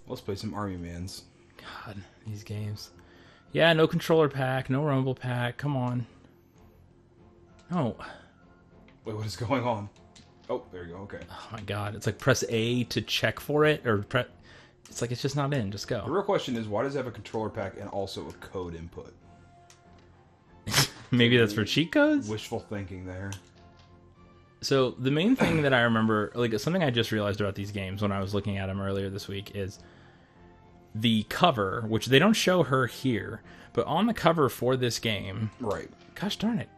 Let's play some Army Mans. God, these games. Yeah, no controller pack, no rumble pack. Come on. No. Wait, what is going on? Oh, there you go. Okay. Oh my God, it's like press A to check for it, or it's like it's just not in. Just The go. real question is, why does it have a controller pack and also a code input? Maybe that's for cheat codes? Wishful thinking there. So the main thing that I remember, like something I just realized about these games when I was looking at them earlier this week, is the cover, which they don't show her here, but on the cover for this game, Right. gosh darn it,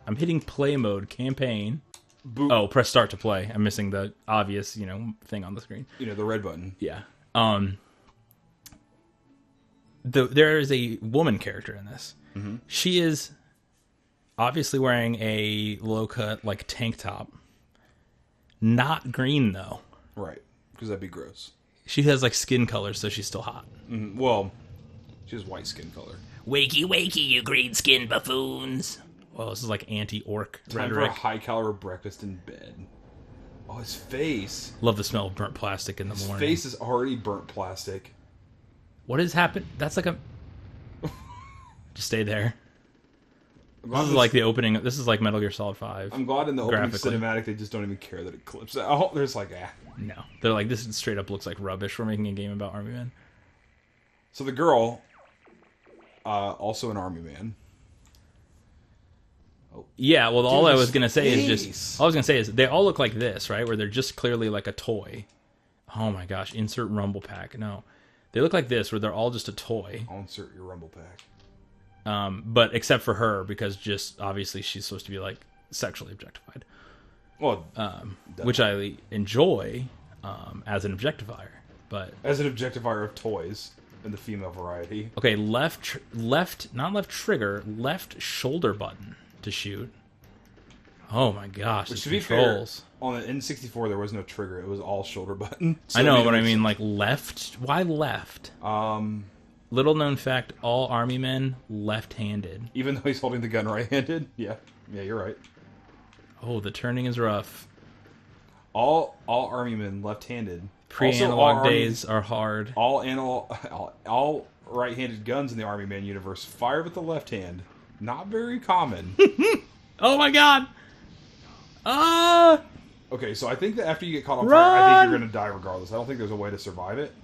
I'm hitting play mode, campaign. Boop. Oh, press start to play. I'm missing the obvious, thing on the screen. You know, the red button. Yeah. There is a woman character in this. Mm-hmm. She is obviously wearing a low-cut, like, tank top. Not green, though. Right. Because that'd be gross. She has, like, skin color, so she's still hot. Mm-hmm. Well, she has white skin color. Wakey, wakey, you green-skinned buffoons. Well, this is like anti-orc Time rhetoric. for a high-calorie breakfast in bed. Oh, his face. Love the smell of burnt plastic in the His morning. face is already burnt plastic. What has happened? That's like a... Just stay there. This is like the opening. This is like Metal Gear Solid 5. I'm glad in the opening graphically. cinematic they just don't even care that it clips out. There's like, No. They're like, this straight up looks like rubbish. We're making a game about Army Men. So the girl, also an Army Man. Yeah, well, all Dude, I his was going to say is face. all I was going to say is they all look like this, right? Where they're just clearly like a toy. Oh my gosh, insert rumble pack. No. They look like this, where they're all just a toy. I'll insert your rumble pack. But except for her, because just obviously she's supposed to be like sexually objectified. Well, Which I enjoy as an objectifier. But as an objectifier of toys in the female variety. okay, left, not left trigger, left shoulder button to shoot. Oh my gosh, Which, the to be controls. fair, on the N64 there was no trigger; it was all shoulder button. So I know, it but I makes mean, like left. Why left? Little known fact: all Army men left-handed. even though he's holding the gun right-handed. Yeah, you're right. Oh, the turning is rough. All Army men left-handed. Pre-analog days are hard. All right-handed guns in the Army Man universe fire with the left hand. Not very common. Oh my god! Ah! Okay, so I think that after you get caught on Run! fire, I think you're going to die regardless. I don't think there's a way to survive it.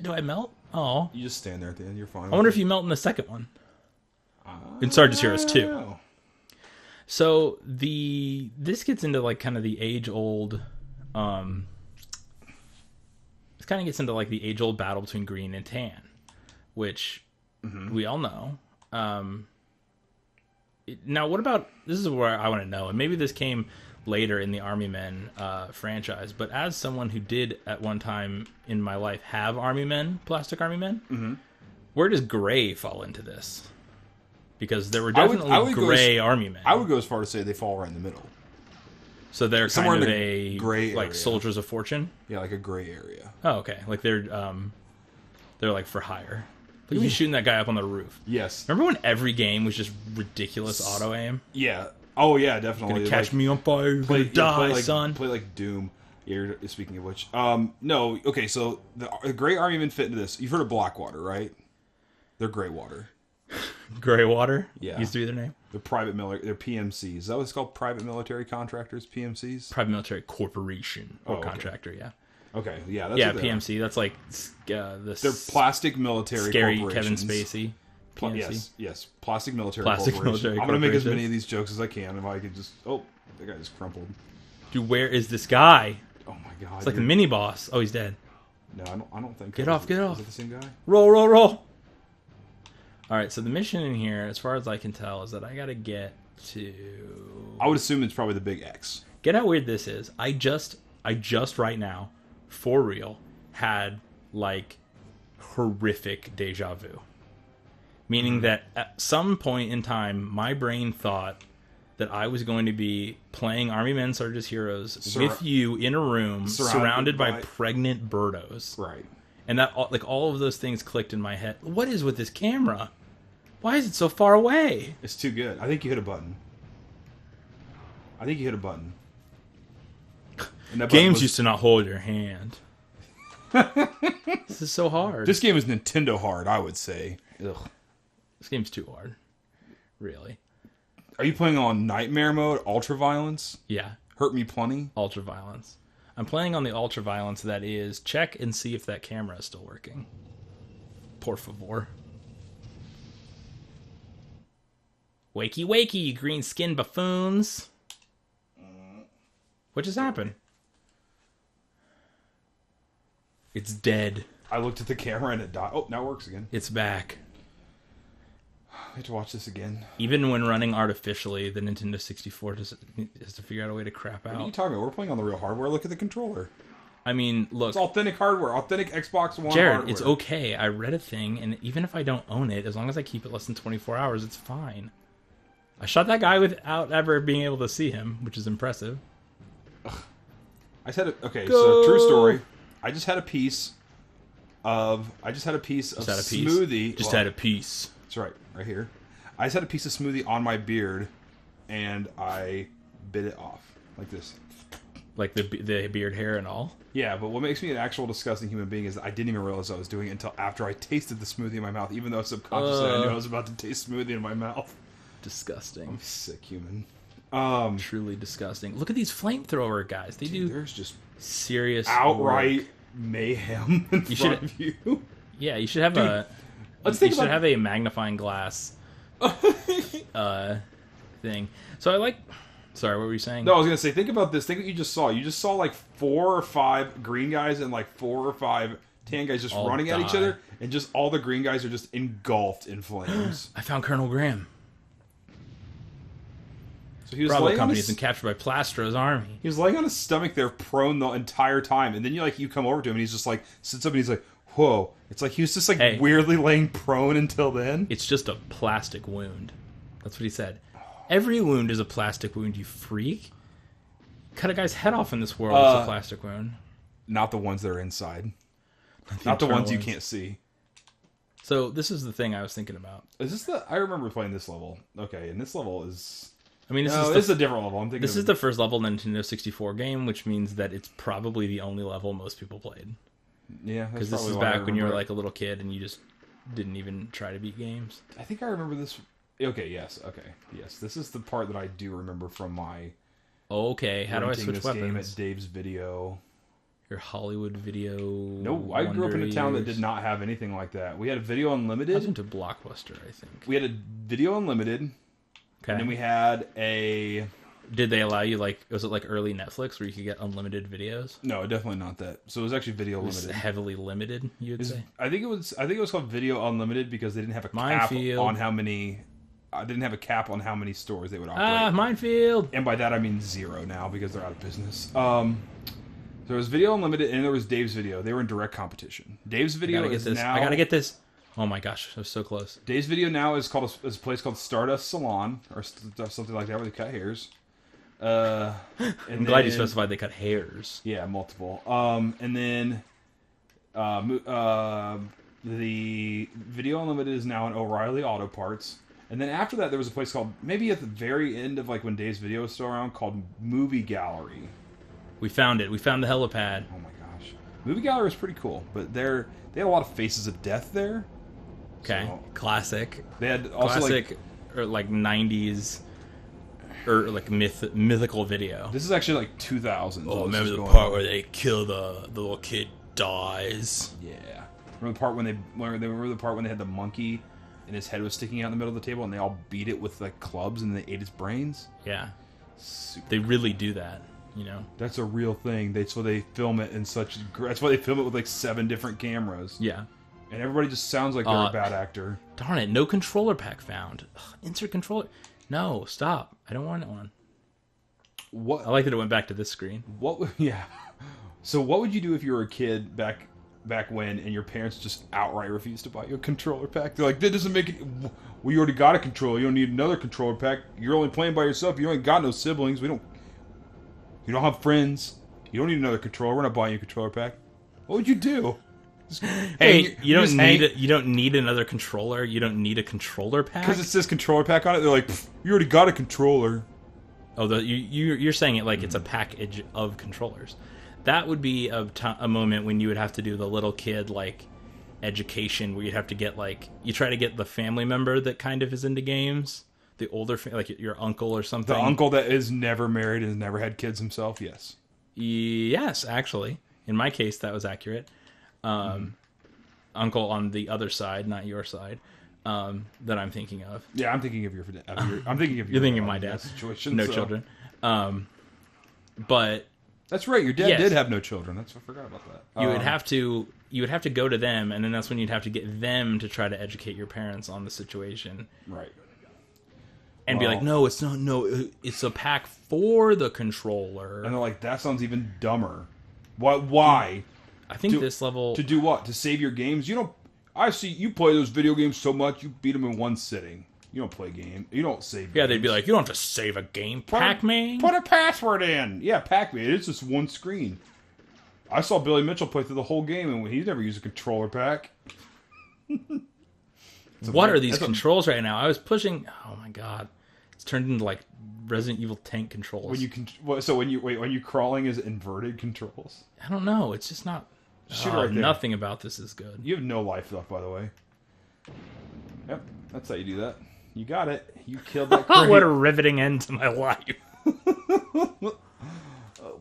Do I melt? Oh. You just stand there at the end. You're fine. I wonder if you melt in the second one. In Sarge's Heroes 2. Oh. So this gets into like kind of the age-old this kind of gets into like the age-old battle between green and tan, which we all know. Now, what about, this is where I want to know, and maybe this came later in the Army Men franchise, but as someone who did at one time in my life have Army Men, plastic Army Men, where does gray fall into this? Because there were definitely gray Army Men. I would go as far to say they fall right in the middle. So they're Somewhere kind of in a the gray like area. soldiers of fortune. Yeah, like a gray area. Oh, okay. Like they're like for hire. Look at me shooting that guy up on the roof. Yes. Remember when every game was just ridiculous auto aim? Yeah. Oh, yeah, definitely. Gonna catch me on fire. You're gonna die, son. Play like Doom. Yeah, speaking of which. No, okay, so the gray Army Men fit into this. You've heard of Blackwater, right? They're gray water. Greywater? Yeah. Used to be their name? They're they're PMCs. Is that what it's called? Private military contractors, PMCs? Private Military Corporation. Or okay. contractor, yeah. Okay, yeah. That's Yeah, what they are. PMC. That's like this They're plastic military scary Kevin corporations. Spacey. PMC. Yes. Plastic military Plastic corporation. military I'm going to make as corporation. many of these jokes as I can. If I could just... Oh, that guy just crumpled. Dude, where is this guy? Oh my god. It's like the mini boss. Oh, he's dead. No, I don't think... Get off. Is it the same guy? Roll. Alright, so the mission in here, as far as I can tell, is that I gotta get to... I would assume it's probably the big X. Get how weird this is. I just right now, for real, had, like, horrific deja vu. Meaning that at some point in time, my brain thought that I was going to be playing Army Men Sarge's Heroes with you in a room surrounded by pregnant birdos. Right. And that, like, all of those things clicked in my head. What is with this camera? Why is it so far away? It's too good. I think you hit a button. I think you hit a button. And that button Games was- used to not hold your hand. This is so hard. This game is Nintendo hard, I would say. Ugh. This game's too hard. Really. Are you playing on Nightmare mode, Ultra Violence? Yeah. Hurt me plenty? Ultra violence. I'm playing on the ultra violence that is check and see if that camera is still working. Por favor. Wakey wakey, you green skinned buffoons. What just happened? It's dead. I looked at the camera and it died. Oh, now it works again. It's back. I have to watch this again. Even when running artificially, the Nintendo 64 has to figure out a way to crap What are you out. talking about? We're playing on the real hardware. Look at the controller. I mean, look, It's authentic hardware. Authentic Xbox One Jared, hardware. it's okay. I read a thing, and even if I don't own it, as long as I keep it less than 24 hours, it's fine. I shot that guy without ever being able to see him, which is impressive. I said it. Okay, Go! so true story. I just had a piece of smoothie. Just Well, had a piece. That's right here. I just had a piece of smoothie on my beard, and I bit it off like this. Like the beard hair and all. Yeah, but what makes me an actual disgusting human being is that I didn't even realize I was doing it until after I tasted the smoothie in my mouth, even though subconsciously I knew I was about to taste smoothie in my mouth. Disgusting. I'm a sick human. Truly disgusting. Look at these flamethrower guys. They do There's just serious outright work. mayhem in You front should- of you. Yeah, you should have a. Let's You think should about have a magnifying glass thing. So I like. Sorry, what were you saying? No, I was gonna say, think about this. Think what you just saw. You just saw like 4 or 5 green guys and like 4 or 5 tan guys just All running at each die. other, and just all the green guys are just engulfed in flames. I found Colonel Graham. So he was Bravo laying on Company has his, been captured by Plastro's army. he was laying on his stomach there, prone the entire time, and then you come over to him and he's just like sits up and he's like, "Whoa!" It's like he was just like Hey. weirdly laying prone until then. It's just a plastic wound. That's what he said. Every wound is a plastic wound, you freak. Cut a guy's head off in this world. It's a plastic wound. Not the ones that are inside. Not the internal ones you ones. can't see. So this is the thing I was thinking about. Is this the? I remember playing this level. Okay, and this level is. I mean, This is a different level. I'm thinking. this is the first level Nintendo 64 game, which means that it's probably the only level most people played. Yeah, Because this is back when you were like a little kid and you just didn't even try to beat games. I think I remember this. Okay, yes, yes. This is the part that I do remember from my. Okay, how do I renting switch this game weapons? at Dave's Video. Your Hollywood Video. No, I grew up in a town that did not have anything like that. We had a Video I was Unlimited. into Blockbuster, I think. We had a Video Unlimited, Okay. and then we had a. Did they allow you, like, was it like early Netflix where you could get unlimited videos? No, definitely not that. So it was actually Video It was Limited. heavily limited, you would say? I think it was called Video Unlimited because they didn't have a cap Minefield. on how many. I didn't have a cap on how many stores they would operate. Ah, Minefield! And by that I mean 0 now because they're out of business. So there was Video Unlimited and there was Dave's Video. They were in direct competition. Dave's Video is now. I gotta get this. Oh my gosh, I was so close. Dave's Video now is called is a place called Stardust Salon or something like that where they cut hairs. I'm glad you specified they cut hairs. Yeah, multiple. And then the Video Unlimited is now in O'Reilly Auto Parts. And then after that, there was a place called, maybe at the very end of like when Dave's Video was still around, called Movie Gallery. We found it. We found the helipad. Oh my gosh. Movie Gallery was pretty cool, but they had a lot of faces of death there. Okay, So, classic. they had also Classic, or like 90s, or like mythical video. this is actually like 2000s. Oh, This remember is the going part on. where they kill the little kid dies? Yeah. Remember the part when they had the monkey and his head was sticking out in the middle of the table and they all beat it with like clubs and they ate its brains? Yeah, Super. they really do that, you know? That's a real thing. That's why they film it in such. That's why they film it with like 7 different cameras. Yeah. And everybody just sounds like they're a bad actor. Darn it, no controller pack found. Ugh, insert controller. No, stop. I don't want one. What? I like that it went back to this screen. What? Yeah. So what would you do if you were a kid back when and your parents just outright refused to buy you a controller pack? They're like, that doesn't make it. Well, you already got a controller. You don't need another controller pack. You're only playing by yourself. You ain't got no siblings. You don't have friends. You don't need another controller. We're not buying you a controller pack. What would you do? Hey, you don't need another controller. You don't need a controller pack. Because it says controller pack on it. They're like, you already got a controller. Oh, you're saying it like it's a package of controllers. That would be a moment when you would have to do the little kid like education, where you'd have to get like you try to get the family member that kind of is into games, the older like your uncle or something. The uncle that is never married and has never had kids himself. Yes, actually, in my case that was accurate. Uncle on the other side, not your side. That I'm thinking of. Yeah, I'm thinking of your. I'm thinking of your. You're thinking of my dad. Situation. No children. But that's right. Your dad yes. did have no children. I forgot about that. You would have to go to them, and then that's when you'd have to get them to try to educate your parents on the situation. Right. And be like, no, it's not. No, it's a pack for the controller. And they're like, that sounds even dumber. What? Why? I think this level to do what? To save your games? You don't. I see you play those video games so much, you beat them in one sitting. You don't play game. You don't save. Yeah, games. they'd be like, you don't have to save a game. Pac-Man. Put a password in. Yeah, Pac-Man. It's just one screen. I saw Billy Mitchell play through the whole game, and he never used a controller pack. What are these controls right now? I was pushing. Oh my god, it's turned into like Resident Evil tank controls. When you crawling is inverted controls. I don't know. It's just not. Right nothing about this is good. You have no life left, by the way. Yep, that's how you do that. You got it. You killed that crate. What a riveting end to my life. Oh,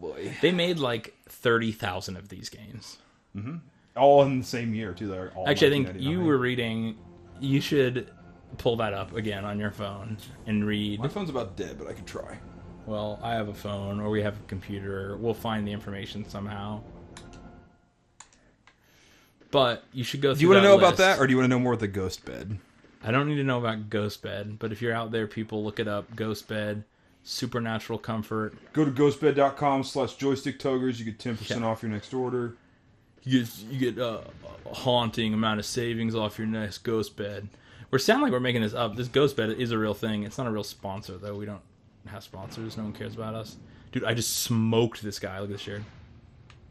boy. They made like 30,000 of these games. Mm-hmm. All in the same year, too. They're all actually, I think you were reading... You should pull that up again on your phone and read. My phone's about dead, but I can try. Well, I have a phone, or we have a computer. We'll find the information somehow. But you should go through. Do you want to know list. about that, or do you want to know more with the ghost bed? I don't need to know about ghost bed, but if you're out there, people, look it up. Ghost bed, supernatural comfort. Go to ghostbed.com/joysticktuggers. You get 10% off your next order. You get a haunting amount of savings off your next ghost bed. We sound like we're making this up. This ghost bed is a real thing. It's not a real sponsor, though. We don't have sponsors. No one cares about us. Dude, I just smoked this guy. Look at this shirt.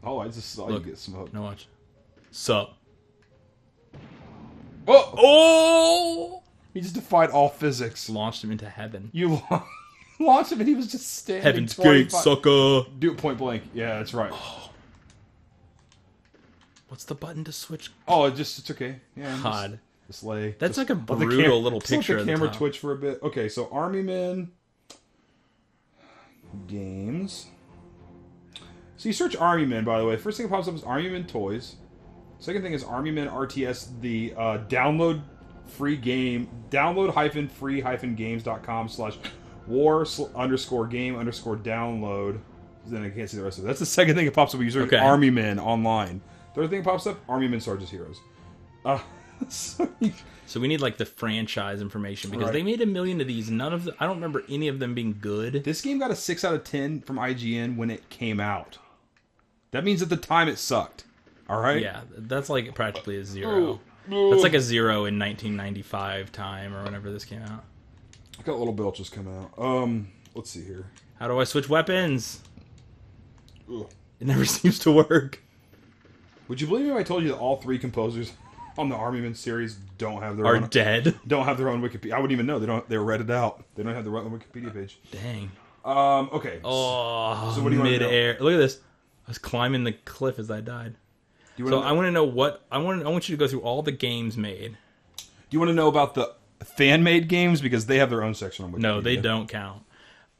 Oh, I just saw you get smoked. No watch. Sup. Oh! Oh! He just defied all physics. Launched him into heaven. You launched him and he was just standing. Heaven's gate, sucker. Do it point blank. Yeah, that's right. Oh. What's the button to switch? Oh, it's okay. Yeah. God. Just lay. That's like a brutal little picture of the camera top. twitch for a bit. Okay, so Army Men games. So you search Army Men, by the way. First thing that pops up is Army Men toys. Second thing is Army Men RTS, the download free game. Download-free-game.com/war_game_download. Then I can't see the rest of it. That's the second thing that pops up when you search Army Men online. Third thing that pops up, Army Men Sarge's Heroes. So we need like the franchise information because they made 1 million of these. None of I don't remember any of them being good. This game got a 6 out of 10 from IGN when it came out. That means at the time it sucked. All right. Yeah, that's like practically a 0. That's like a 0 in 1995 time or whenever this came out. I got Little Belches coming out. Let's see here. How do I switch weapons? Ugh. It never seems to work. Would you believe me if I told you that all 3 composers on the Army Men series don't have their own dead? Don't have their own Wikipedia. I wouldn't even know. They're redded out. They don't have their own Wikipedia page. Dang. Okay. Oh, so what do you mid-air. Look at this. I was climbing the cliff as I died. I want to know what I want you to go through all the games made. Do you want to know about the fan-made games because they have their own section on Wikipedia? No, they don't count.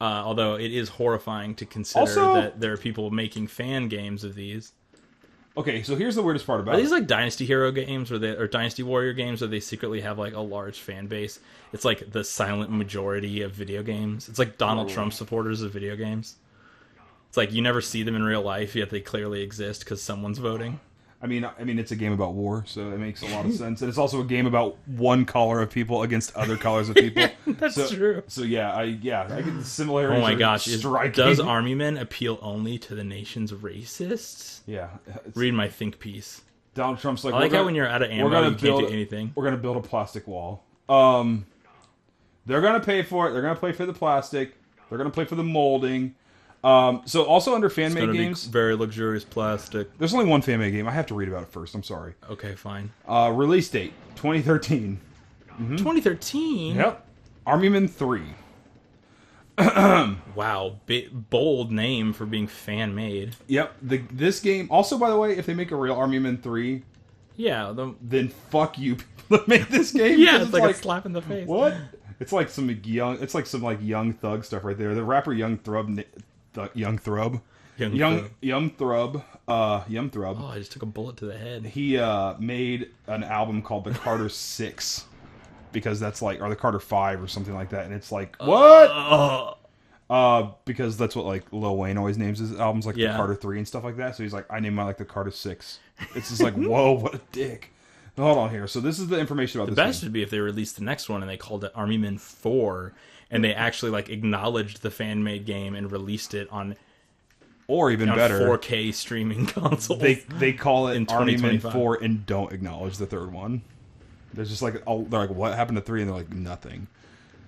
Although it is horrifying to consider that there are people making fan games of these. Okay, so here's the weirdest part about it. Are these like Dynasty Hero games or Dynasty Warrior games where they secretly have like a large fan base? It's like the silent majority of video games. It's like Donald Trump supporters of video games. It's like you never see them in real life, yet they clearly exist because someone's voting. I mean, it's a game about war, so it makes a lot of sense. And it's also a game about one color of people against other colors of people. That's true. So I get the similarities. Oh my gosh, does Army Men appeal only to the nation's racists? Yeah. Read my think piece. Donald Trump's like, I like how when you're out of ammo, you can't do anything. We're going to build a plastic wall. They're going to pay for it. They're going to pay for the plastic. They're going to pay for the molding. So also under fan-made games, very luxurious plastic. There's only one fan-made game. I have to read about it first. I'm sorry. Okay, fine. Release date 2013. Mm-hmm. 2013. Yep. Army Men 3. Wow, bold name for being fan made. Yep. This game. Also, by the way, if they make a real Army Men 3, Yeah, then fuck you people that make this game. yeah, it's like a slap in the face. What? It's like some young. It's like some like Young Thug stuff right there. The rapper Young Thrub. Young Thrub. Oh, I just took a bullet to the head. He made an album called the Carter 6 because that's like, or the Carter 5 or something like that, and it's like what? Because that's what like Lil Wayne always names his albums, like the Carter 3 and stuff like that. So he's like, I named mine like the Carter 6. It's just like, whoa, what a dick. Hold on here. So this is the information about this. The best would be if they released the next one and they called it Army Men 4, and they actually like acknowledged the fan made game and released it on. Or even better, 4K streaming consoles. They call it Army Men 4 and don't acknowledge the third one. There's just like, they're like, what happened to 3? And they're like, nothing.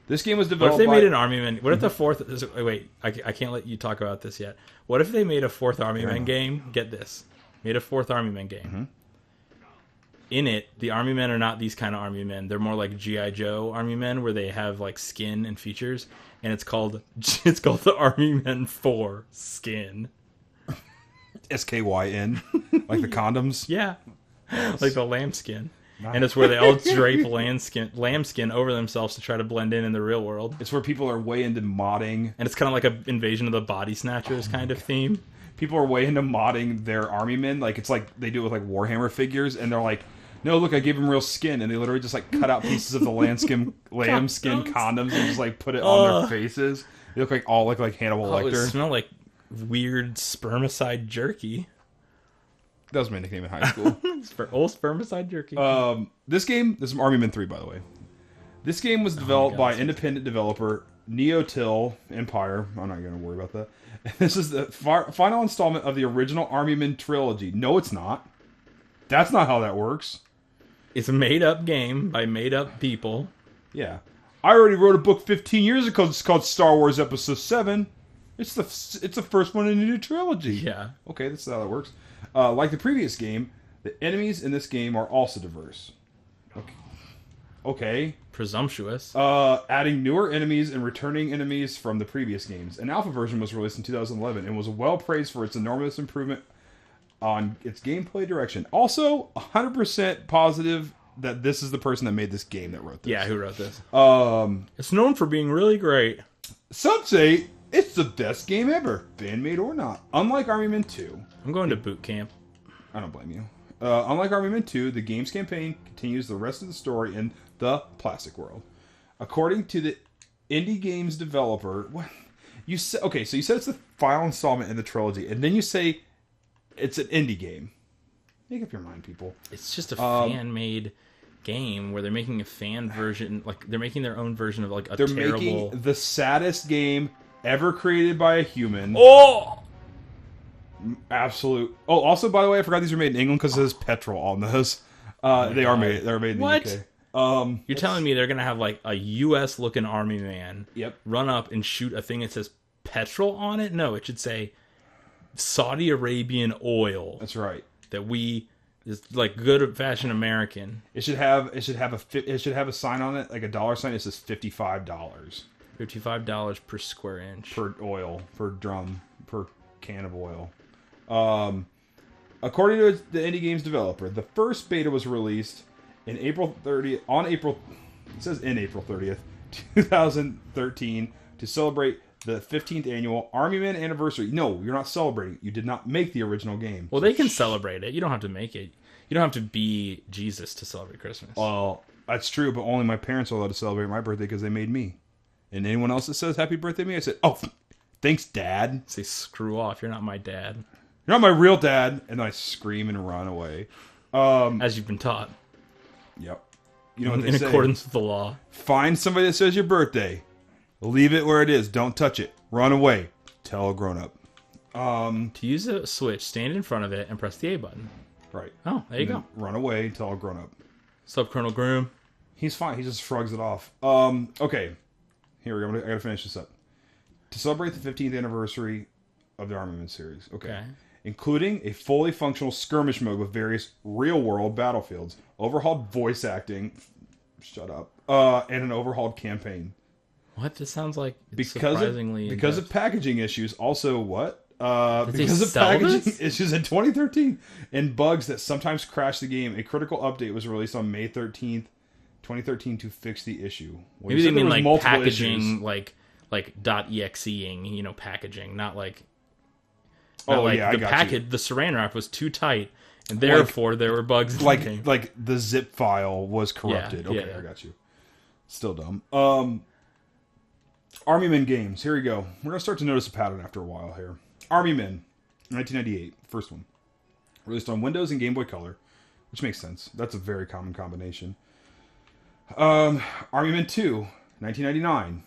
This game was developed. What if they made an Army Men? What if the fourth? Wait, I can't let you talk about this yet. What if they made a fourth Army Men game? Get this, made a fourth Army Men game. Mm-hmm. In it, the Army Men are not these kind of Army Men. They're more like G.I. Joe Army Men, where they have like skin and features, and it's called the Army Men 4 Skin. SKYN, like the condoms. Yeah, like the lambskin. Nice. And it's where they all drape lambskin over themselves to try to blend in the real world. It's where people are way into modding. And it's kind of like an Invasion of the Body Snatchers kind of theme. People are way into modding their Army Men. Like, it's like they do it with like Warhammer figures, and they're like, no, look, I gave them real skin. And they literally just like cut out pieces of the lambskin condoms and just like put it on their faces. They look like Hannibal Lecter. It smell like weird spermicide jerky. That was my nickname in high school. Old spermicide jerky. This is Army Men 3, by the way. This game was developed by independent developer Neotil Empire. I'm not going to worry about that. This is the final installment of the original Army Men trilogy. No, it's not. That's not how that works. It's a made-up game by made-up people. Yeah. I already wrote a book 15 years ago. It's called Star Wars Episode 7. It's the first one in a new trilogy. Yeah. Okay, that's how that works. Like the previous game, the enemies in this game are also diverse. Okay. Presumptuous. Adding newer enemies and returning enemies from the previous games. An alpha version was released in 2011 and was well praised for its enormous improvement on its gameplay direction. Also, 100% positive that this is the person that made this game that wrote this. Yeah, who wrote this? It's known for being really great. Some say it's the best game ever, fan-made or not. Unlike Army Men 2. I'm going to boot camp. I don't blame you. Unlike Army Men 2, the game's campaign continues the rest of the story in the plastic world. According to the indie game's developer, what you said? Okay, so you said it's the final installment in the trilogy, and then you say it's an indie game. Make up your mind, people. It's just a fan-made game where they're making a fan version, like they're making their own version of like a terrible. They're making the saddest game ever created by a human. Oh, absolute. Oh, also, by the way, I forgot these were made in England because it says petrol on those. They're made in the UK. You're telling me they're gonna have like a U.S. looking Army Man run up and shoot a thing that says petrol on it? No, it should say Saudi Arabian oil. That's right. That we is like good fashioned American. It should have a sign on it, like a dollar sign. It says $55. $55 per square inch per can of oil. According to the indie game's developer, the first beta was released in April 30th. It says in April 30th, 2013, to celebrate the 15th annual Army Men anniversary. No, you're not celebrating. You did not make the original game. Well, they can celebrate it. You don't have to make it. You don't have to be Jesus to celebrate Christmas. Well, that's true, but only my parents are allowed to celebrate my birthday because they made me. And anyone else that says happy birthday to me, I said, oh, thanks, Dad. Say, screw off. You're not my dad. You're not my real dad. And then I scream and run away. As you've been taught. Yep. You know what they say? In accordance with the law. Find somebody that says your birthday. Leave it where it is. Don't touch it. Run away. Tell a grown-up. To use a switch, stand in front of it and press the A button. Right. Oh, there you go. Run away. Tell a grown-up. Sup, Colonel Groom? He's fine. He just shrugs it off. Okay. Here we go. I gotta finish this up. To celebrate the 15th anniversary of the Army Men series. Okay. Including a fully functional skirmish mode with various real-world battlefields, overhauled voice acting, shut up, and an overhauled campaign. What? This sounds like it's because surprisingly of packaging issues. Also, what? Did Because they of sell packaging this? issues in 2013 and bugs that sometimes crash the game, a critical update was released on May 13th, 2013 to fix the issue. Well, Maybe you they said mean there was like multiple packaging, issues. like .exeing, you know, packaging, not like. Oh, like yeah, I the got package, you. the saran wrap was too tight, and therefore there were bugs. In the game. Like the zip file was corrupted. Yeah, Okay, yeah. I got you. Still dumb. Army Men games. Here we go. We're gonna start to notice a pattern after a while here. Army Men, 1998, first one, released on Windows and Game Boy Color, which makes sense. That's a very common combination. Army Men 2, 1999,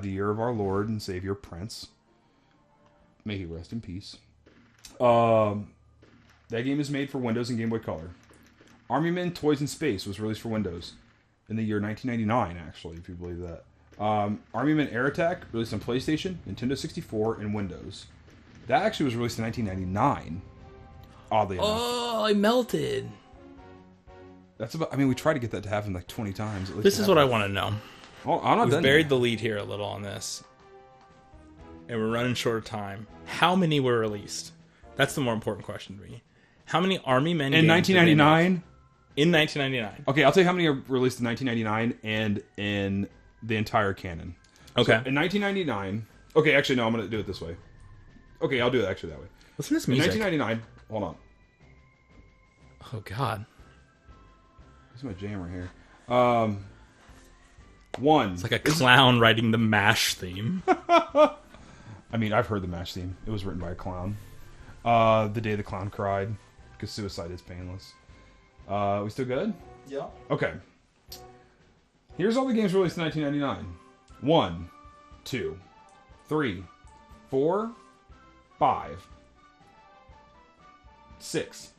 the year of our Lord and Savior Prince. May he rest in peace. That game is made for Windows and Game Boy Color. Army Men Toys in Space was released for Windows in the year 1999, actually, if you believe that. Army Men Air Attack, released on PlayStation, Nintendo 64, and Windows. That actually was released in 1999, oddly enough. Oh, I melted. That's about. I mean, we tried to get that to happen like 20 times. At least This is what I want to know. Oh, I'm not We've done buried yet. the lead here a little on this, and we're running short of time. How many were released? That's the more important question to me. How many Army Men In games did they make? 1999? In 1999. Okay, I'll tell you how many are released in 1999 and in the entire canon. Okay. So, in 1999... Okay, actually, no, I'm going to do it this way. Okay, I'll do it actually that way. Listen to this In music. 1999... Hold on. Oh, God. This is my jam right here. One. It's like a clown writing the MASH theme. I mean, I've heard the MASH theme. It was written by a clown. The Day the Clown Cried. Because suicide is painless. We still good? Yeah. Okay. Here's all the games released in 1999. 1, 2, 3, 4, 5, 6.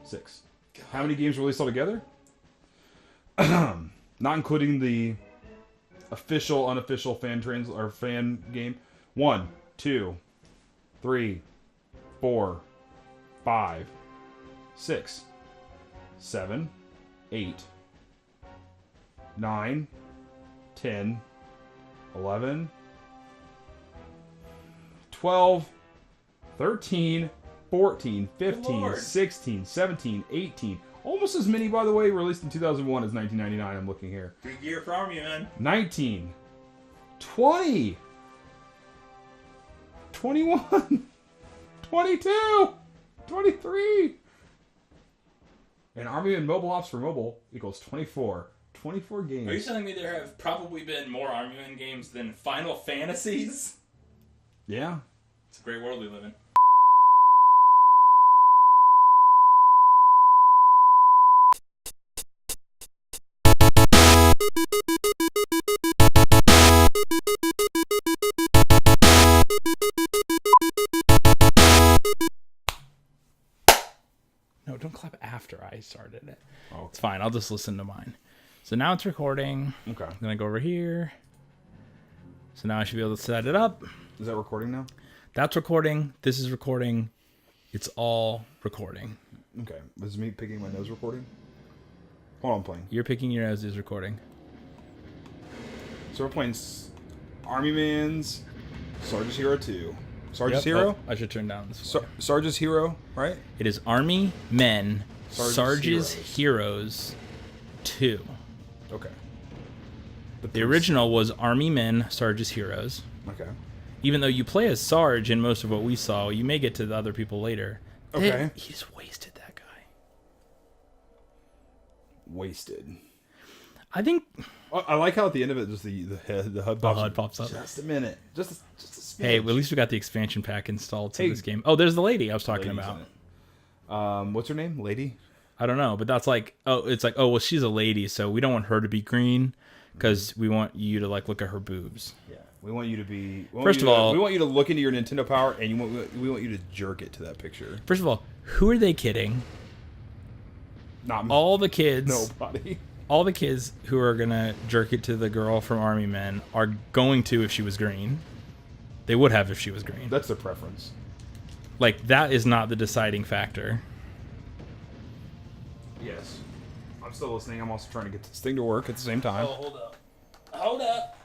6. How many games released altogether? Not including the official, unofficial fan game. 1, 2, 3, 4, 5, 6, 7, 8, 9, 10, 11, 12, 13, 14, 15, Lord. 16, 17, 18. Almost as many, by the way, released in 2001 as 1999. I'm looking here. Good year for Army Men. 19, 20, 21, 22, 23. And Army Men Mobile Ops for mobile equals 24. 24 games. Are you telling me there have probably been more Army Men games than Final Fantasies? Yeah. It's a great world we live in. No, don't clap after I started it. Oh, It's fine. I'll just listen to mine. So now it's recording. okay. I'm going to go over here. So now I should be able to set it up. Is that recording now? That's recording. This is recording. It's all recording. Okay. Was me picking my nose recording? Hold on, I'm playing. You're picking your nose is recording. So we're playing Army Man's Sarge's Hero 2. Sarge's Yep. Hero? Oh, I should turn down this one. Sarge's Hero, right? It is Army Men Sarge's Sarge's Heroes 2. Okay. The original was Army Men Sarge's Heroes. Okay. Even though you play as Sarge in most of what we saw, you may get to the other people later. Okay. He just wasted that guy. Wasted. I think I like how at the end of it, just the HUD pops, HUD pops up. Just a minute. Just a smidge. Hey, at least we got the expansion pack installed to Hey. this game. Oh, there's the lady I was talking Lady's about. in it. What's her name? Lady? I don't know, but that's like, well, she's a lady, so we don't want her to be green because we want you to like look at her boobs. Yeah. We want you to be. First of all, we want you to look into your Nintendo Power, and we want you to jerk it to that picture. First of all, who are they kidding? Not me. All the kids, Nobody. all the kids who are gonna jerk it to the girl from Army Men are going to if she was green. They would have if she was green. That's their preference. Like that is not the deciding factor. Yes. I'm still listening. I'm also trying to get this thing to work at the same time. hold up. Hold up.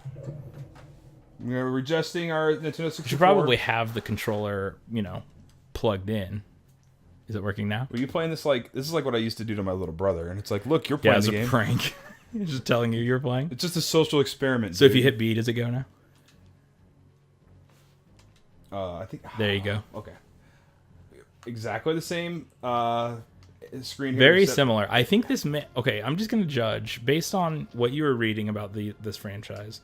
We're adjusting our Nintendo 64. You should probably have the controller, plugged in. Is it working now? Were you playing this like... This is like what I used to do to my little brher. And it's like, look, you're playing the game. Yeah, it's a prank. He's just telling you you're playing. It's just a social experiment. So if you hit B, does it go now? I think... There you go. Okay. Exactly the same screen here. Very similar. I think this... Okay, I'm just going to judge based on what you were reading about this franchise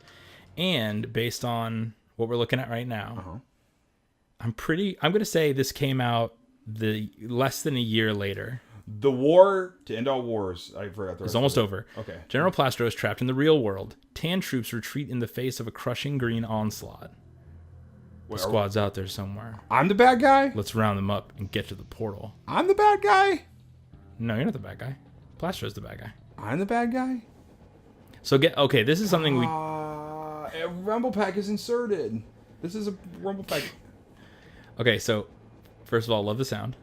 and based on what we're looking at right now. I'm going to say this came out less than a year later. The war to end all wars. I forgot. It's almost over. Okay. General Plastro is trapped in the real world. Tan troops retreat in the face of a crushing green onslaught. The squad's out there somewhere. I'm the bad guy? Let's round them up and get to the portal. I'm the bad guy? No, you're not the bad guy. Plastro's the bad guy. I'm the bad guy? So okay, this is something a rumble pack is inserted. This is a rumble pack. Okay, so first of all, love the sound.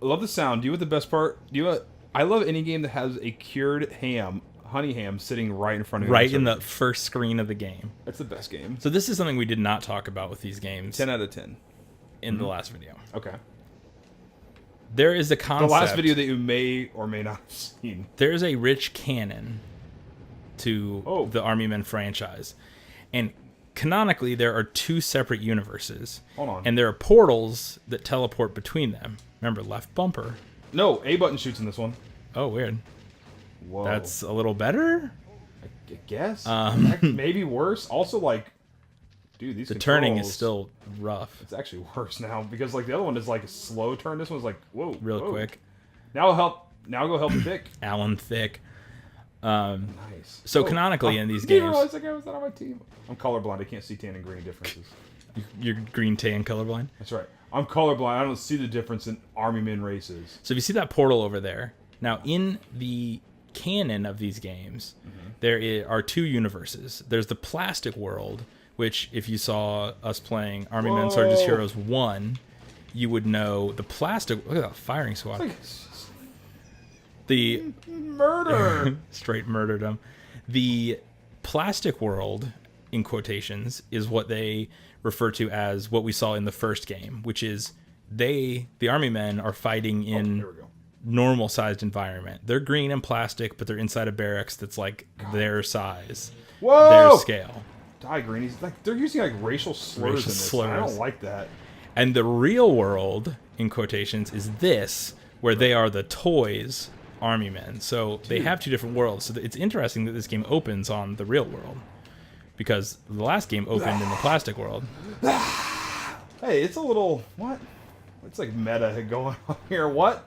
I love the sound. Do you know what the best part? I love any game that has a cured ham, honey ham, sitting right in front of you. Right in the first screen of the game. That's the best game. So this is something we did not talk about with these games. 10 out of 10. In the last video. Okay. There is a concept. The last video that you may or may not have seen. There is a rich canon to the Army Men franchise. And canonically, there are two separate universes. Hold on. And there are portals that teleport between them. Remember, left bumper. No, A button shoots in this one. Oh, weird. Whoa. That's a little better? I guess. Maybe worse. Also, dude, the turning is still rough. It's actually worse now because the other one is a slow turn. This one's whoa, real whoa. quick. Now go help Thick. Alan Thick. Nice. So canonically in these games, games, I realized that guy was not on my team. I'm colorblind. I can't see tan and green differences. You're green, tan, colorblind. That's right. I'm colorblind. I don't see the difference in Army Men races. So if you see that portal over there, now in the canon of these games, there are two universes. There's the plastic world, which if you saw us playing Army Men Sarge's Heroes 1, you would know the plastic. Look at that firing squad. The murder. Straight murdered them. The plastic world, in quotations, is what they refer to as what we saw in the first game, which is the Army Men are fighting in normal sized environment. They're green and plastic, but they're inside a barracks that's their size. Whoa! Their scale. Die greenies. They're using racial slurs in this. I don't like that. And the real world, in quotations, is this, where they are the toys Army Men. So they have two different worlds. So it's interesting that this game opens on the real world, because the last game opened in the plastic world. Hey, it's a little... What? It's meta going on here. What?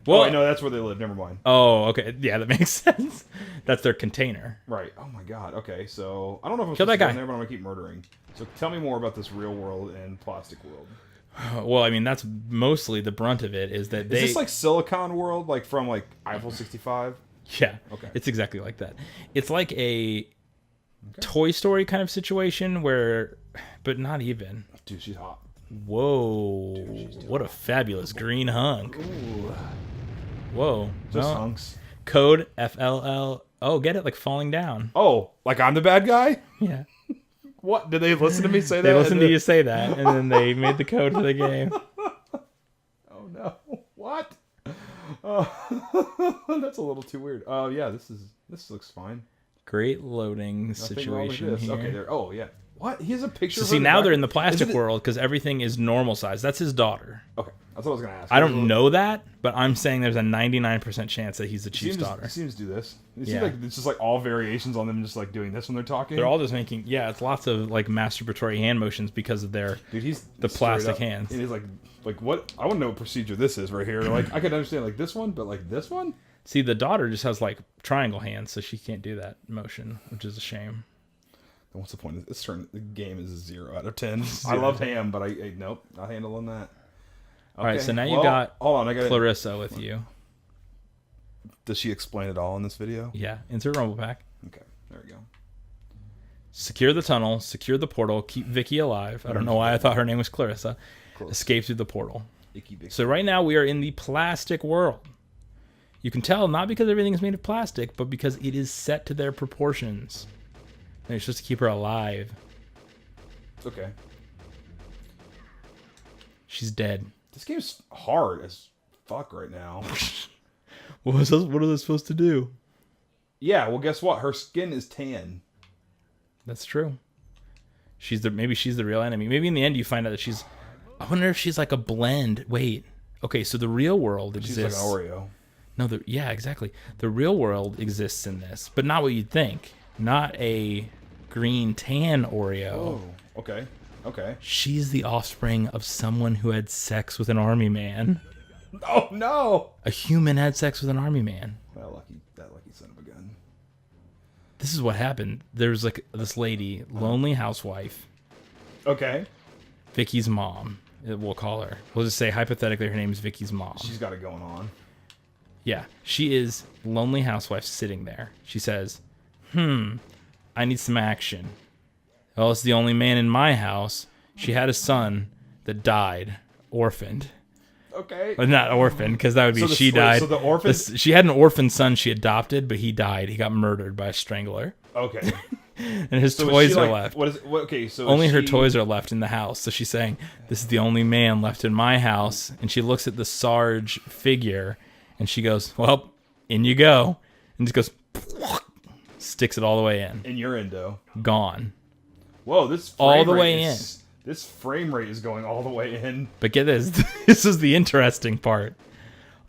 Well, I know that's where they live. Never mind. Oh, okay. Yeah, that makes sense. That's their container. Right. Oh my god. Okay, so... I don't know if I'm Kill supposed that to go guy. in there, but I'm going to keep murdering. So tell me more about this real world and plastic world. Well, I mean, that's mostly the brunt of it, is that Is this Silicon World, from Eiffel 65? Yeah. Okay. It's exactly like that. It's like a Toy Story kind of situation but not even. Dude, she's hot. Whoa. Dude, what a fabulous green hunk. Ooh. Whoa. Just hunks. Code FLL. Oh, get it? Falling down. Oh, I'm the bad guy? Yeah. What? Did they listen to me say that? They listened to you say that, and then they made the code for the game. Oh, no. What? That's a little too weird. Oh, yeah, this looks fine. Great loading situation here. Okay, there. Oh, yeah. What? He has a picture of See, now they're in the plastic world because everything is normal size. That's his daughter. Okay, that's what I was going to ask. I don't know that, but I'm saying there's a 99% chance that he's the chief's daughter. He seems to do this. It seems it's just all variations on them just doing this when they're talking. They're all just making, it's lots of masturbatory hand motions because of their the plastic hands. And he's what? I want to know what procedure this is right here. I could understand this one, but this one? See, the daughter just has triangle hands, so she can't do that motion, which is a shame. Then what's the point? The game is a 0 out of 10. I love ham, but I nope, not handling that. Okay. All right, so now you got hold on, I got Clarissa with you. Does she explain it all in this video? Yeah, insert rumble pack. Okay, there we go. Secure the tunnel, secure the portal, keep Vicky alive. I don't know why I thought her name was Clarissa. Close. Escape through the portal. Icky Vicky. So right now we are in the plastic world. You can tell not because everything is made of plastic, but because it is set to their proportions. You're supposed to keep her alive. Okay. She's dead. This game's hard as fuck right now. What are they supposed to do? Yeah, well, guess what? Her skin is tan. That's true. Maybe she's the real enemy. Maybe in the end you find out that she's... I wonder if she's like a blend. Wait. Okay, so the real world exists. She's like an Oreo. No, yeah, exactly. The real world exists in this, but not what you'd think. Not a green tan Oreo. Oh, okay. Okay. She's the offspring of someone who had sex with an army man. Oh, no! A human had sex with an army man. Well, that lucky son of a gun. This is what happened. There's like this lady, lonely housewife. Okay. Vicky's mom. We'll call her. We'll just say hypothetically her name is Vicky's mom. She's got it going on. Yeah. She is lonely housewife sitting there. She says, I need some action. Well, it's the only man in my house. She had a son that died, orphaned. Okay. Well, not orphaned, because that would be So she died. So the orphan... She had an orphan son she adopted, but he died. He got murdered by a strangler. Okay. And his So toys is she, are like, left. What is? What, okay, so Only her she... toys are left in the house. So she's saying, this is the only man left in my house. And she looks at the Sarge figure, and she goes, well, in you go. And just goes, sticks it all the way in. In your endo. Gone. Whoa, this frame All the rate way is, in. This frame rate is going all the way in. But get this. This is the interesting part.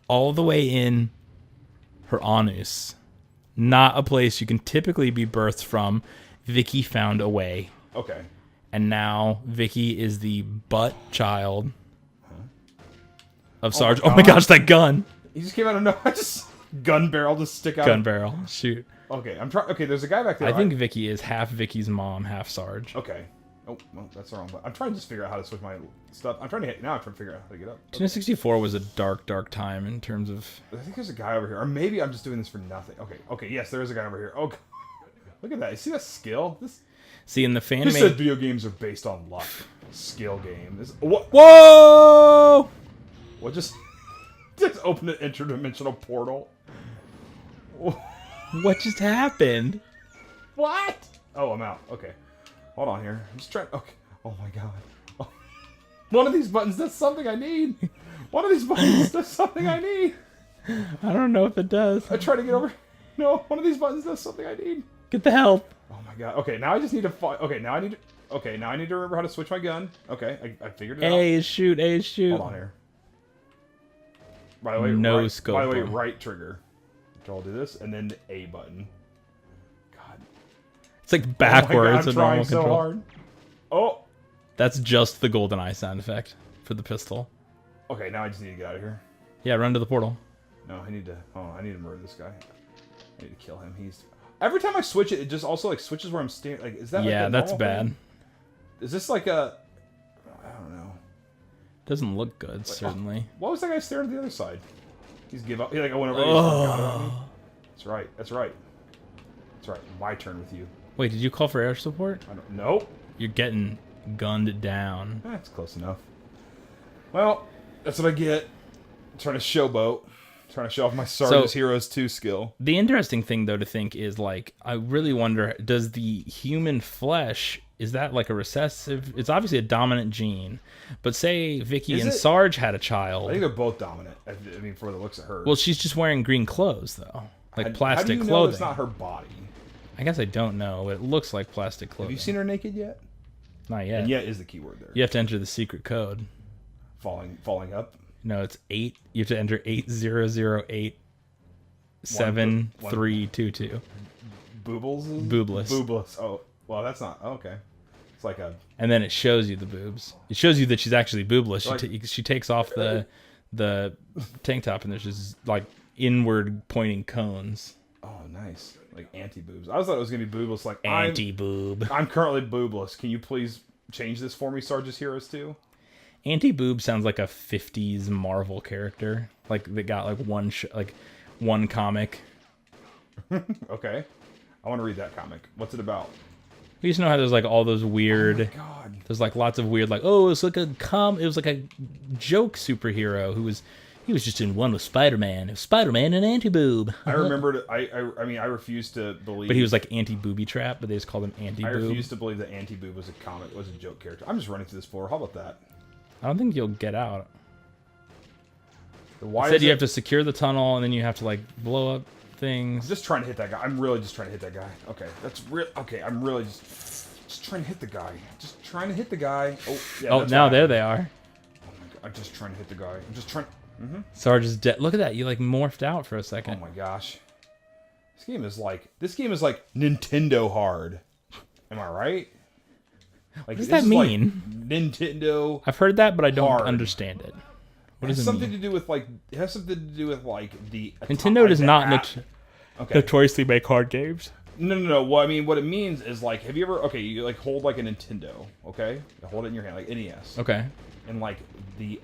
All the way in her anus. Not a place you can typically be birthed from. Vicky found a way. Okay. And now Vicky is the butt child of Sarge. Oh my gosh, that gun. He just came out of nowhere. Just gun barrel just stick out. Gun barrel. Shoot. Okay, I'm trying. Okay, there's a guy back there. I think Vicky is half Vicky's mom, half Sarge. Okay. Oh, well, that's the wrong button. I'm trying to just figure out how to switch my stuff. I'm trying to figure out how to get up. Okay. N64 was a dark, dark time in terms of... I think there's a guy over here. Or maybe I'm just doing this for nothing. Okay, okay, yes, there is a guy over here. Oh, God. Look at that. You see that skill? See, in the fan Who said video games are based on luck? Skill game. What? Whoa! What just opened an interdimensional portal? What just happened? What? Oh, I'm out. Okay. Hold on here. I'm just trying. Okay. Oh my god. Oh. One of these buttons does something I need. One of these buttons does something I need. I don't know if it does. I try to get over. No, one of these buttons does something I need. Get the help. Oh my god. Okay, now I just need to find. Okay, now I need to. Okay, now I need to remember how to switch my gun. Okay, I figured it out. A is shoot. A is shoot. Hold on here. By the way, no scope. By the way, right trigger. Control do this, and then the A button. God. It's like backwards. Oh my God, I'm trying so hard. Oh. That's just the GoldenEye sound effect for the pistol. Okay, now I just need to get out of here. Yeah, run to the portal. No, I need to. Oh, I need to murder this guy. I need to kill him. He's. Every time I switch it, it just also like switches where I'm standing. Like, is that? Yeah, like a that's normal bad. thing? Is this like a? I don't know. Doesn't look good, certainly. What was that guy staring at the other side? He's give up. He like I went over. There, forgot about me. That's right. That's right. That's right. My turn with you. Wait, did you call for air support? I don't. Nope. You're getting gunned down. That's close enough. Well, that's what I get. Trying to showboat. Trying to show off my Sarge's Heroes 2 skill. The interesting thing, though, to think is, like, I really wonder, does the human flesh, is that like a recessive? It's obviously a dominant gene. But say Vicky and Sarge had a child. I think they're both dominant. I mean, for the looks of her. Well, she's just wearing green clothes, though. Like plastic how do you know clothing. it's not her body? I guess I don't know, but it looks like plastic clothing. Have you seen her naked yet? Not yet. And yet is the key word there. You have to enter the secret code. Falling up? No, it's 8. You have to enter 80087322. Boobles? Boobless. Boobless. Oh, well, that's not. Oh, okay. It's like a. And then it shows you the boobs. It shows you that she's actually boobless. Like, she takes off the tank top, and there's just like inward pointing cones. Oh, nice. Like anti-boobs. I thought it was going to be boobless. Like anti-boob. I'm currently boobless. Can you please change this for me, Sarge's Heroes 2? Anti-boob sounds like a 50s Marvel character. Like they got like one comic. Okay. I want to read that comic. What's it about? You just know how there's like all those weird. Oh my God. There's like lots of weird, like, oh, it's like it was like a joke superhero who was He was just in one with Spider-Man. It was Spider-Man and Anti-Boob. I remembered. I mean, I refuse to believe. But he was like Anti-Booby Trap, but they just called him I Anti-Boob. refuse to believe that Anti-Boob was a comic, was a joke character. I'm just running through this floor. How about that? I don't think you'll get out. Why Said you have to secure the tunnel, and then you have to like blow up things. I'm just trying to hit that guy. I'm really just trying to hit that guy. Okay, that's real. Okay, I'm really just trying to hit the guy. Just trying to hit the guy. Oh, yeah. Oh, now there they are. Oh my god, I'm just trying to hit the guy. I'm just trying. Sarge is dead. Look at that. You like morphed out for a Oh second. my gosh, this game is like Nintendo hard. Am I right? Like, What does that mean? Like Nintendo. I've heard that, but I don't hard. understand it. What does It has it something mean? to do with like. It has something to do with like the. Nintendo like does the not app. Okay. notoriously make hard games. No. Well, I mean, what it means is like, have you ever? Okay, you like hold like a Nintendo. Okay, you hold it in your hand like NES. Okay. And like the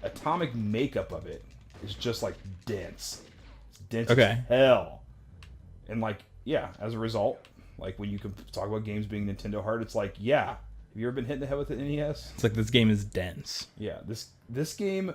atomic makeup of it is just like dense. It's dense Okay. as hell. And like, yeah, as a result, like when you can talk about games being Nintendo hard, it's like, yeah. Have you ever been hit in the head with an NES? It's like this game is dense. Yeah, this game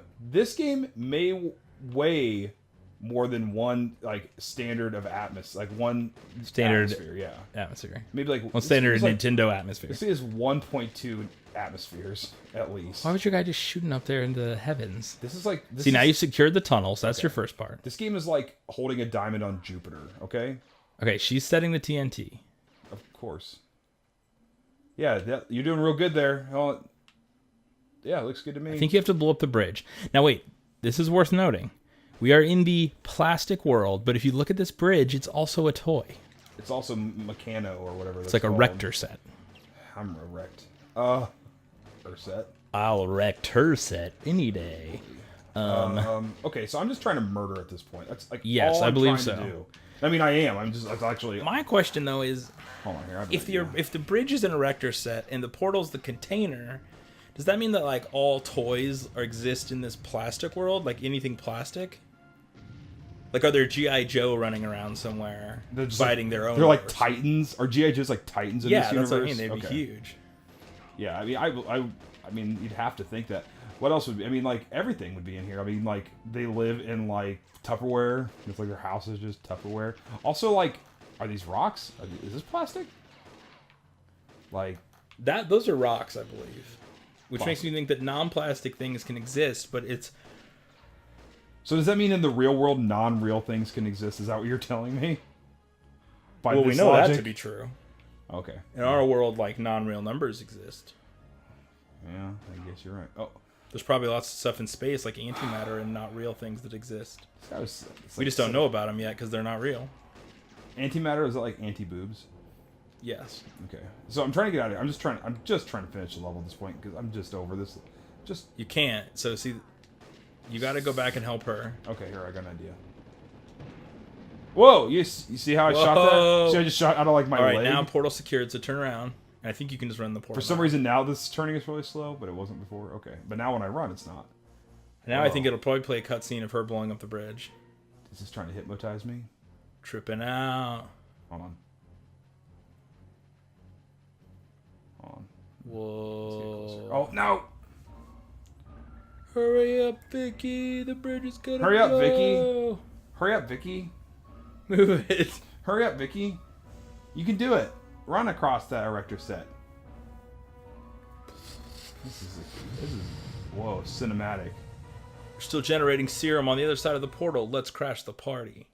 may weigh more than one like standard of atmosphere, like one Standard atmosphere, yeah. Atmosphere. Maybe like Well, standard like, Nintendo atmosphere. this is 1.2 atmospheres at least. Why was your guy just shooting up there into the heavens? This is like See, now you've secured the tunnel, so that's your first part. This game is like holding a diamond on Jupiter, okay? Okay, she's setting the TNT. Of course. Yeah, you're doing real good there. Oh, yeah, it looks good to me. I think you have to blow up the bridge. Now, wait. This is worth noting. We are in the plastic world, but if you look at this bridge, it's also a toy. It's also Meccano or whatever. It's like a Rector set. I'm wrecked. Her set. I'll wreck her set any day. Okay, so I'm just trying to murder at this point. That's like Yes, all I I'm believe trying to so. do. I mean, I am. I'm just. That's actually. My question, though, is Hold on here. I have an if idea. the bridge is an erector set and the portal's the container, does that mean that like all toys exist in this plastic world? Like anything plastic? Like are there G.I. Joe running around somewhere They're just fighting like, their own? They're like universe? Titans. Are GI Joes like Titans in Yeah, this universe? that's what I mean. They'd be Okay. huge. Yeah, I mean, I mean, you'd have to think that. What else would be? I mean, like everything would be in here. I mean, like they live in like Tupperware. It's like their house is just Tupperware. Also, like, are these rocks? Is this plastic? Like Those are rocks, I believe. Which Fuck. makes me think that non-plastic things can exist, but it's So does that mean in the real world, non-real things can exist? Is that what you're telling me? By well, we this know logic? that to be true. Okay. In our world, like non-real numbers exist. Yeah, I guess you're right. Oh, There's probably lots of stuff in space, like antimatter, and not real things that exist. this guy was, it's We like just don't know about them yet because they're not real. Antimatter, is that like anti-boobs? Yes. Okay. So I'm trying to get out of here. I'm just trying to finish the level at this point because I'm just over this. Just You can't. So see, you got to go back and help her. okay. Here, I got an idea. Whoa! You see how I shot Whoa. that? See, I just shot out of like my All right, leg. now portal secured. So turn around, and I think you can just run the portal. For some now. reason, now this turning is really slow, but it wasn't before. Okay, but now when I run, it's not. Now I Whoa. think it'll probably play a cutscene of her blowing up the bridge, Is this trying to hypnotize me? tripping out. Hold on. Hold on. Whoa! Oh no! Hurry up, Vicky! The bridge is gonna Hurry up, blow. Vicky. Hurry up, Vicky. Move it. Hurry up, Vicky. You can do it. Run across that erector set. This is whoa, cinematic. We're still generating serum on the other side of the portal. Let's crash the party.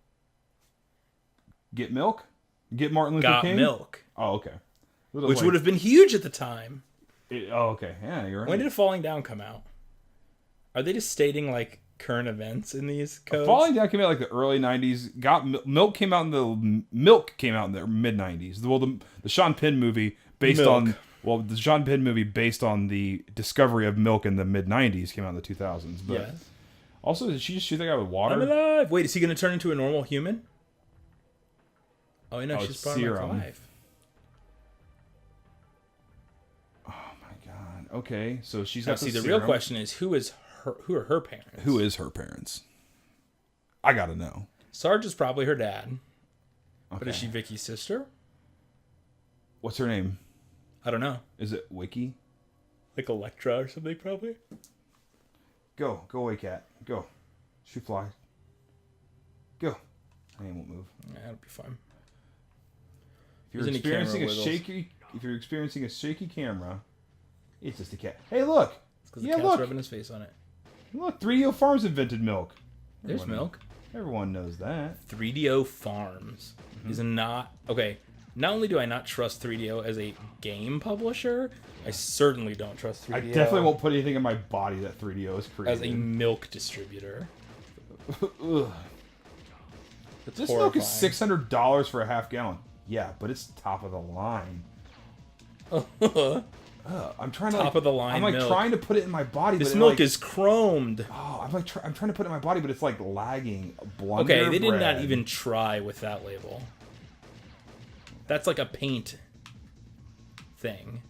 Get milk? Get Martin Luther Got King? milk, Oh, okay. which would have been huge at the time. Oh, okay. Yeah, you're right. When did Falling Down come out? Are they just stating like current events in these codes? Falling Down came out like the early '90s. Milk came out in the mid '90s. Well, the Sean Penn movie based Milk. on the Sean Penn movie based on the discovery of milk in the mid '90s came out in the 2000s. But Yes. also, did she just shoot that guy with I'm water? alive. Wait, is he going to turn into a normal human? Oh, no, she's it's part of serum. my life. Oh my god. Okay, so she's Now, got see, the the real serum. question is who are her parents? Who is her parents? I gotta know. Sarge is probably her dad. But Okay. is she Vicky's sister? What's her name? I don't know. Is it Wiki? Like Electra or something, probably? Go away, cat. Go. Shoot fly. Go. I won't move. Yeah, it'll be fine. If you're experiencing a shaky camera, it's just a cat. Hey, look. It's because the cat's rubbing his face on it. Look, 3DO Farms invented milk. There's milk. Everyone knows that. 3DO Farms is not... Okay, not only do I not trust 3DO as a game publisher, I certainly don't trust 3DO... I definitely won't put anything in my body that 3DO has created. As a milk distributor. Ugh. This milk is $600 for a half gallon. Yeah, but it's top of the line. I'm trying to top of the line. I'm like milk. trying to put it in my body. This but milk is chromed. Oh, I'm trying to put it in my body, but it's like lagging. Okay, they did not even try with that label. That's like a paint thing.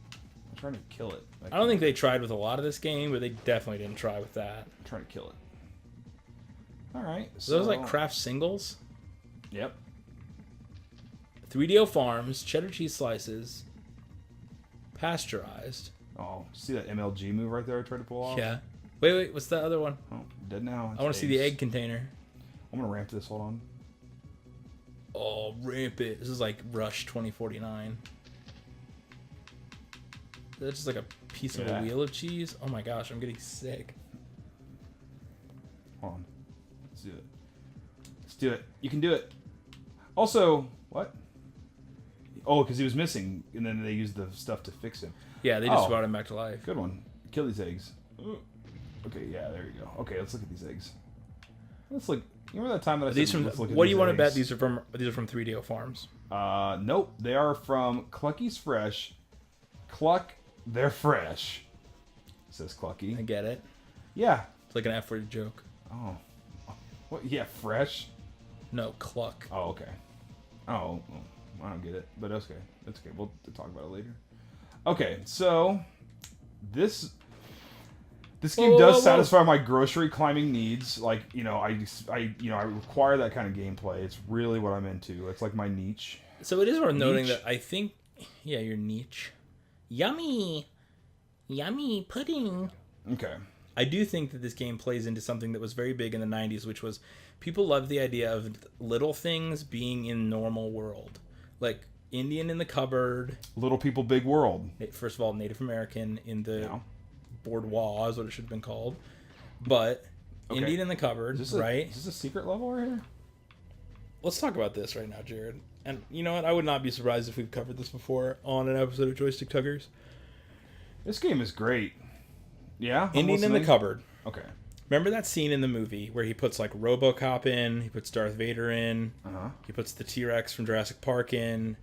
I'm trying to kill it. I don't think they tried with a lot of this game, but they definitely didn't try with that. I'm trying to kill it. All right. So those like craft singles. Yep. 3DO Farms, cheddar cheese slices, pasteurized. Oh, see that MLG move right there I tried to pull off? Yeah. Wait, what's that other one? Oh, dead now. I want to see the egg container. I'm going to ramp this, hold on. Oh, ramp it. This is like Rush 2049. That's just like a piece of a wheel of cheese. Oh my gosh, I'm getting sick. Hold on. Let's do it. Let's do it. You can do it. Also, what? Oh, because he was missing, and then they used the stuff to fix him. Yeah, they just brought him back to life. Good one. Kill these eggs. Okay, yeah, there you go. Okay, let's look at these eggs. Let's look. You remember that time that I said let's look at what do these you want to bet eggs? these are from 3DO Farms? Nope. They are from Clucky's Fresh. Cluck, they're fresh. Says Clucky. I get it. Yeah. It's like an F-word joke. Oh. What? Yeah, fresh? No, cluck. Oh, okay. Oh, well, I don't get it, but okay. That's okay. We'll talk about it later. Okay, so this game does satisfy my grocery climbing needs. Like, you know, I require that kind of gameplay. It's really what I'm into. It's like my niche. So it is worth noting that I think, yeah, your niche. Yummy pudding. Okay. I do think that this game plays into something that was very big in the 90s, which was people loved the idea of little things being in normal world. Like Indian in the cupboard. Little people, big world. First of all, Native American in the bourgeois is what it should have been called. But Indian in the cupboard, right? Is this a secret level right here? Let's talk about this right now, Jared. And you know what? I would not be surprised if we've covered this before on an episode of Joystick Tuggers. This game is great. Yeah? Indian in the cupboard. Okay. Remember that scene in the movie where he puts like RoboCop in, he puts Darth Vader in, he puts the T-Rex from Jurassic Park in,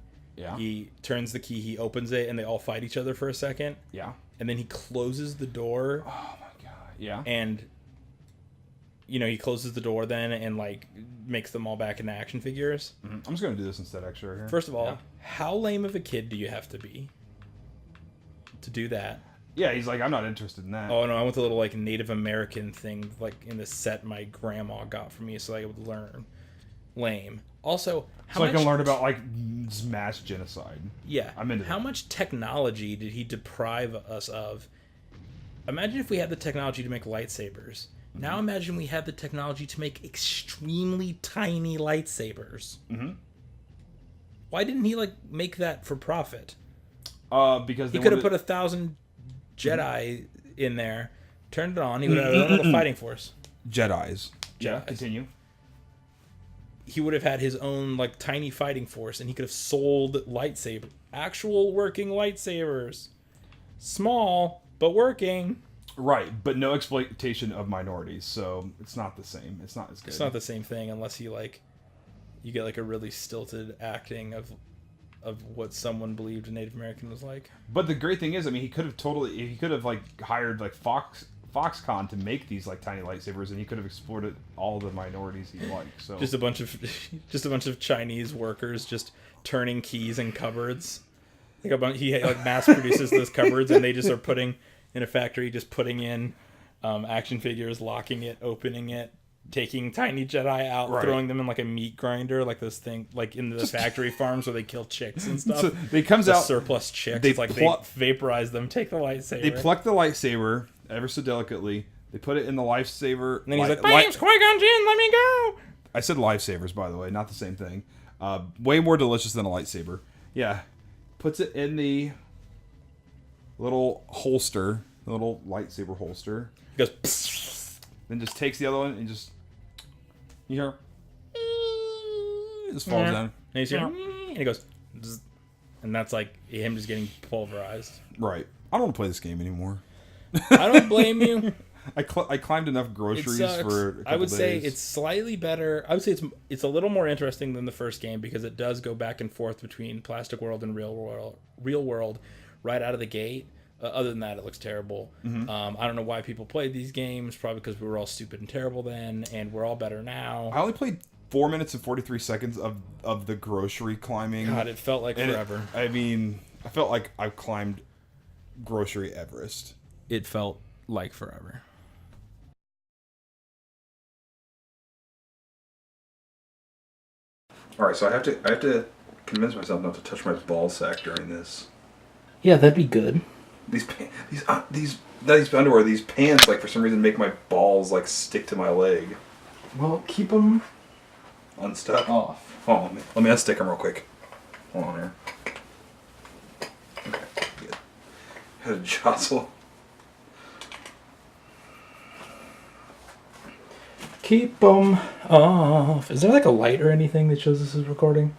he turns the key, he opens it, and they all fight each other for a second. Yeah. And then he closes the door. Oh my god. Yeah. And, you know, he closes the door then and like makes them all back into action figures. Mm-hmm. I'm just going to do this instead extra right here. First of all, how lame of a kid do you have to be to do that? Yeah, he's like, I'm not interested in that. Oh, no, I want the little, like, Native American thing, like, in the set my grandma got for me so I would learn. Lame. Also, so I can learn about, like, mass genocide. Yeah. I'm into How much technology did he deprive us of? Imagine if we had the technology to make lightsabers. Mm-hmm. Now imagine we had the technology to make extremely tiny lightsabers. Mm-hmm. Why didn't he, like, make that for profit? Because he could have put 1,000... Jedi in there, turned it on, he would have a little fighting force. Jedis. Yeah, continue. He would have had his own like tiny fighting force, and he could have sold lightsabers, actual working lightsabers, small but working. Right, but no exploitation of minorities, so it's not the same. It's not as good. It's not the same thing unless you get like a really stilted acting of what someone believed a Native American was like. But the great thing is, I mean, he could have like hired like Foxconn to make these like tiny lightsabers, and he could have exploited all the minorities he liked. So just a bunch of Chinese workers just turning keys in cupboards. Like he like mass produces those cupboards, and they just are putting in a factory, just putting in action figures, locking it, opening it, taking tiny Jedi out, throwing them in like a meat grinder, like this thing, like in the factory farms where they kill chicks and stuff. So they comes out surplus chicks. They vaporize them, take the lightsaber. They pluck the lightsaber ever so delicately, They put it in the lifesaver. And then he's like, "Bam, Qui-Gon Jinn, let me go." I said lifesavers, by the way, not the same thing. Way more delicious than a lightsaber. Yeah, puts it in the little holster, the little lightsaber holster. He goes, psst. Then just takes the other one and just you hear, it just falls down. And he's here, and he goes, zzz. And that's like him just getting pulverized. Right. I don't want to play this game anymore. I don't blame you. I climbed enough groceries for a couple I would say days. it's slightly better. I would say it's a little more interesting than the first game because it does go back and forth between Plastic World and Real World right out of the gate. Other than that, it looks terrible. Mm-hmm. I don't know why people played these games. Probably because we were all stupid and terrible then, and we're all better now. I only played 4 minutes and 43 seconds of the grocery climbing. God, it felt like forever. I mean, I felt like I climbed grocery Everest. It felt like forever. All right, so I have to convince myself not to touch my ball sack during this. Yeah, that'd be good. These underwear, these pants, like for some reason make my balls like stick to my leg. Well, keep them Unstuck. off. Oh, let me unstick them real quick. Hold on here. Okay, good. Had to jostle. Keep them off. Is there like a light or anything that shows this is recording?